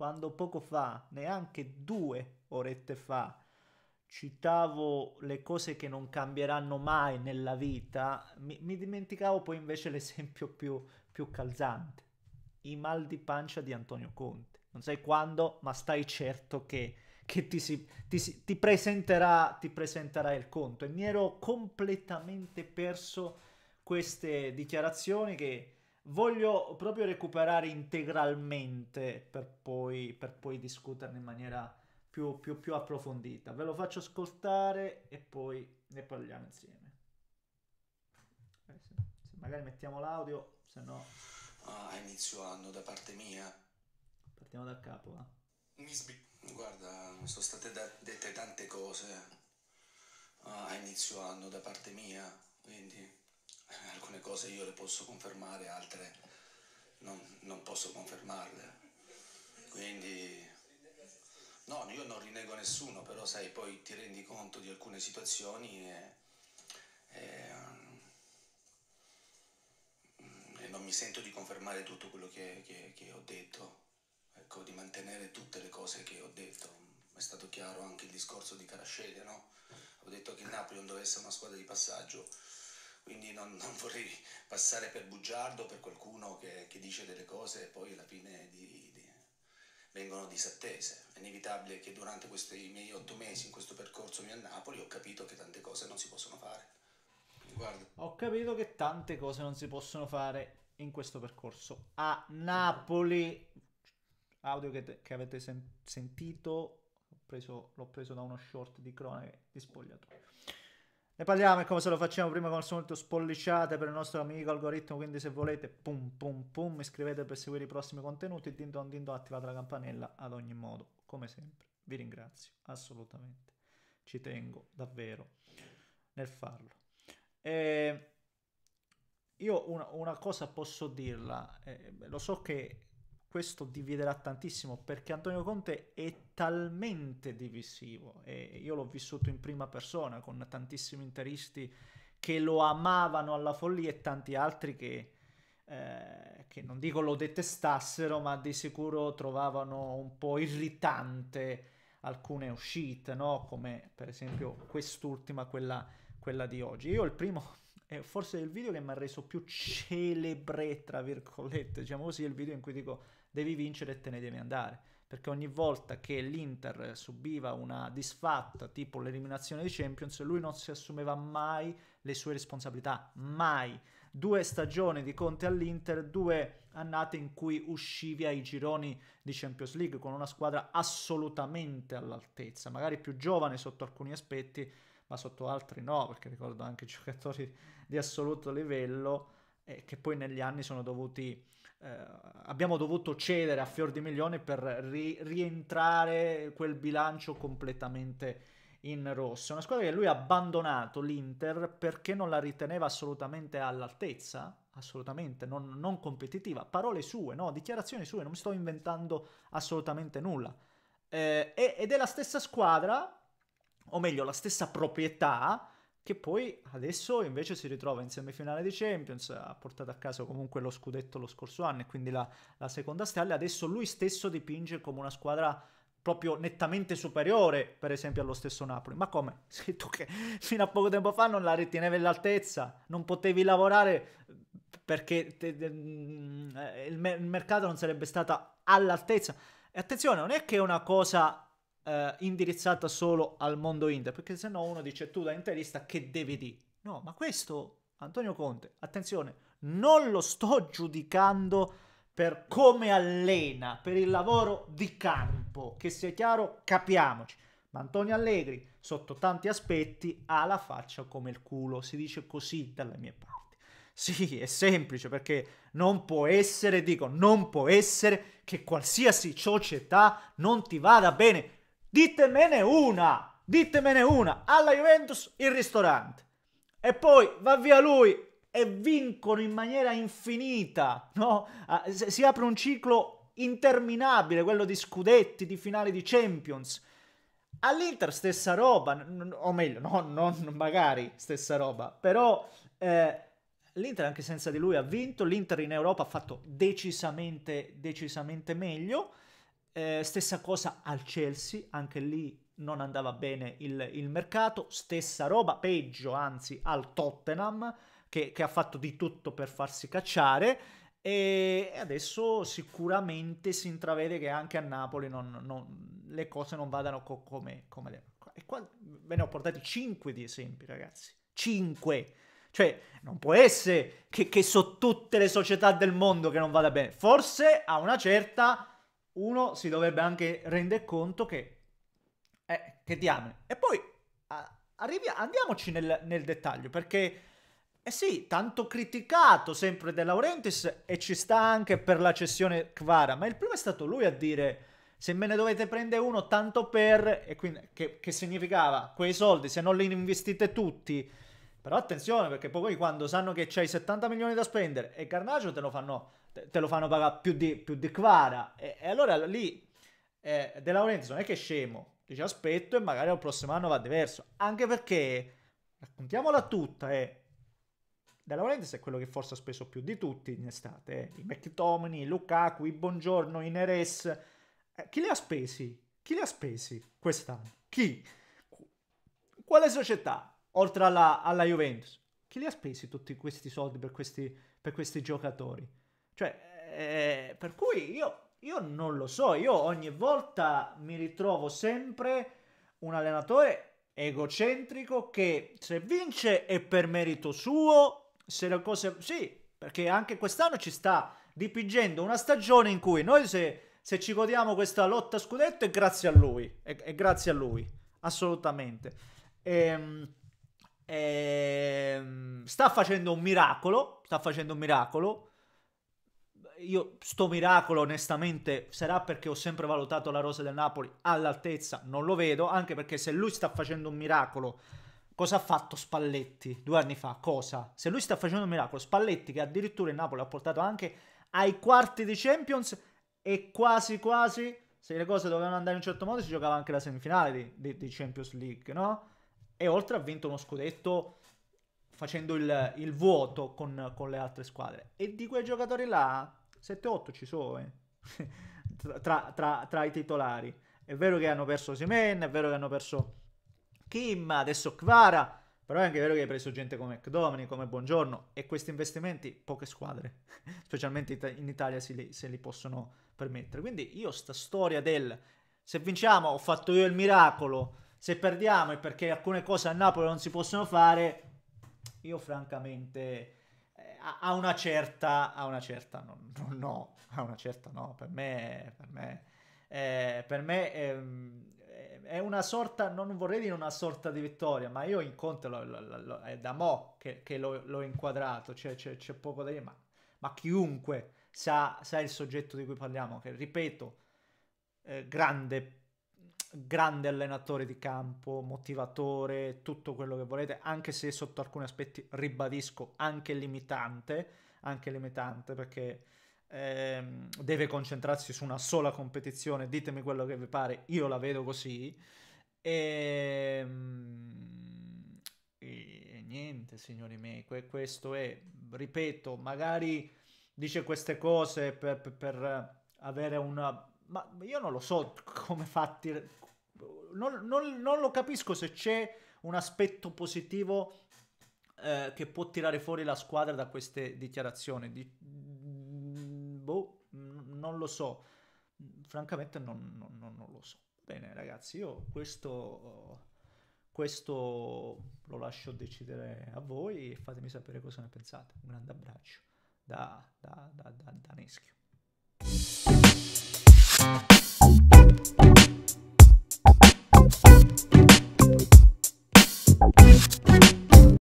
quando poco fa, neanche 2 orette fa, citavo le cose che non cambieranno mai nella vita, mi dimenticavo poi invece l'esempio più calzante. I mal di pancia di Antonio Conte. Non sai quando, ma stai certo che ti presenterà il conto. E mi ero completamente perso queste dichiarazioni che voglio proprio recuperare integralmente per poi discuterne in maniera più approfondita. Ve lo faccio ascoltare e poi ne parliamo insieme. Se magari mettiamo l'audio, se no A inizio anno da parte mia. partiamo da capo. Guarda, sono state dette tante cose a inizio anno da parte mia, quindi alcune cose io le posso confermare, altre non posso confermarle. Quindi, no, io non rinego nessuno, però sai, poi ti rendi conto di alcune situazioni e, e non mi sento di confermare tutto quello che ho detto, ecco, di mantenere tutte le cose che ho detto. È stato chiaro anche il discorso di Carascede, no? Ho detto che il Napoli non deve essere una squadra di passaggio, quindi non vorrei passare per bugiardo, per qualcuno che dice delle cose e poi alla fine vengono disattese. È inevitabile che durante questi miei 8 mesi in questo percorso mio a Napoli ho capito che tante cose non si possono fare. Guarda, Ho capito che tante cose non si possono fare in questo percorso. A Napoli, audio che avete sentito, l'ho preso da uno short di cronache di spogliatoio. Ne parliamo e come se lo facciamo prima con il solito spolliciate per il nostro amico algoritmo, quindi se volete pum pum pum iscrivetevi per seguire i prossimi contenuti, din don attivate la campanella ad ogni modo, come sempre. Vi ringrazio assolutamente, ci tengo davvero nel farlo. E io una cosa posso dirla, lo so che questo dividerà tantissimo perché Antonio Conte è talmente divisivo e io l'ho vissuto in prima persona con tantissimi interisti che lo amavano alla follia e tanti altri che non dico lo detestassero, ma di sicuro trovavano un po' irritante alcune uscite, no? Come per esempio quest'ultima, quella di oggi. Io il primo è forse il video che mi ha reso più celebre, tra virgolette, diciamo così, è il video in cui dico devi vincere e te ne devi andare. Perché ogni volta che l'Inter subiva una disfatta, tipo l'eliminazione di Champions, lui non si assumeva mai le sue responsabilità, mai. 2 stagioni di Conte all'Inter, 2 annate in cui uscivi ai gironi di Champions League con una squadra assolutamente all'altezza, magari più giovane sotto alcuni aspetti, ma sotto altri no, perché ricordo anche giocatori di assoluto livello che poi negli anni sono dovuti abbiamo dovuto cedere a fior di milione per rientrare quel bilancio completamente in rosso. Una squadra che lui ha abbandonato, l'Inter, perché non la riteneva assolutamente all'altezza, assolutamente non competitiva. Parole sue, no? Dichiarazioni sue, non mi sto inventando assolutamente nulla. Ed è la stessa squadra, o meglio, la stessa proprietà che poi adesso invece si ritrova in semifinale di Champions, ha portato a casa comunque lo scudetto lo scorso anno e quindi la seconda stella, adesso lui stesso dipinge come una squadra proprio nettamente superiore per esempio allo stesso Napoli. Ma come? Sei tu che fino a poco tempo fa non la ritenevi all'altezza, non potevi lavorare perché il mercato non sarebbe stato all'altezza. E attenzione, non è che è una cosa indirizzata solo al mondo Inter, perché se no uno dice tu da interista che devi dire? No, ma questo Antonio Conte, attenzione, non lo sto giudicando per come allena, per il lavoro di campo, che sia chiaro, capiamoci. Ma Antonio Allegri, sotto tanti aspetti, ha la faccia come il culo, si dice così dalle mie parti. Sì, è semplice perché non può essere, dico, non può essere che qualsiasi società non ti vada bene. Ditemene una, alla Juventus il ristorante. E poi va via lui e vincono in maniera infinita, no? Si apre un ciclo interminabile, quello di scudetti, di finali di Champions. All'Inter stessa roba, o meglio, non magari stessa roba, però l'Inter anche senza di lui ha vinto, l'Inter in Europa ha fatto decisamente meglio Stessa cosa al Chelsea, anche lì non andava bene il mercato, stessa roba, peggio anzi al Tottenham, che ha fatto di tutto per farsi cacciare, e adesso sicuramente si intravede che anche a Napoli le cose non vadano come le... E qua ve ne ho portati 5 di esempi, ragazzi, 5! Cioè, non può essere che so tutte le società del mondo che non vada bene. Forse a una certa uno si dovrebbe anche rendere conto che diamine. E poi andiamoci nel dettaglio, perché sì, tanto criticato sempre De Laurentiis, e ci sta anche per la cessione Kvara, ma il primo è stato lui a dire: se me ne dovete prendere uno tanto per... E quindi che significava? Quei soldi, se non li investite tutti... Però attenzione, perché poi quando sanno che c'hai 70 milioni da spendere e Garnacho te lo fanno pagare più di Kvara, e allora lì De Laurentiis non è che è scemo, dice aspetto e magari al prossimo anno va diverso, anche perché, raccontiamola tutta, De Laurentiis è quello che forse ha speso più di tutti in estate, i McTominay, i Lukaku, i Buongiorno, i Neres, chi li ha spesi? Chi li ha spesi quest'anno? Chi? Quale società? Oltre alla Juventus, chi li ha spesi tutti questi soldi per questi giocatori? Cioè, per cui io non lo so, io ogni volta mi ritrovo sempre un allenatore egocentrico che se vince è per merito suo, se le cose... Sì, perché anche quest'anno ci sta dipingendo una stagione in cui noi se ci godiamo questa lotta a scudetto è grazie a lui, è grazie a lui, assolutamente. Sta facendo un miracolo. Io sto miracolo onestamente sarà perché ho sempre valutato la rosa del Napoli all'altezza, non lo vedo, anche perché se lui sta facendo un miracolo, cosa ha fatto Spalletti 2 anni fa? Cosa? Se lui sta facendo un miracolo, Spalletti, che addirittura il Napoli ha portato anche ai quarti di Champions, e quasi se le cose dovevano andare in un certo modo si giocava anche la semifinale di Champions League, no? E oltre ha vinto uno scudetto facendo il vuoto con le altre squadre. E di quei giocatori là 7-8 ci sono tra i titolari. È vero che hanno perso Osimhen, è vero che hanno perso Kim, adesso Kvara, però è anche vero che hai preso gente come McDominay, come Buongiorno, e questi investimenti poche squadre specialmente in Italia se li possono permettere. Quindi io sta storia del se vinciamo ho fatto io il miracolo, se perdiamo è perché alcune cose a Napoli non si possono fare, io francamente a una certa no, per me è una sorta, non vorrei dire una sorta di vittoria, ma io in Conte è da mo' che l'ho inquadrato, c'è poco da dire, ma chiunque sa il soggetto di cui parliamo, che ripeto, grande allenatore di campo, motivatore, tutto quello che volete, anche se sotto alcuni aspetti, ribadisco, anche limitante, perché deve concentrarsi su una sola competizione, ditemi quello che vi pare, io la vedo così, e niente, signori miei, questo è, ripeto, magari dice queste cose per avere una... Ma io non lo so come fatti, non lo capisco se c'è un aspetto positivo che può tirare fuori la squadra da queste dichiarazioni. Non lo so, francamente non lo so. Bene ragazzi, io questo lo lascio decidere a voi, fatemi sapere cosa ne pensate. Un grande abbraccio da Neschio.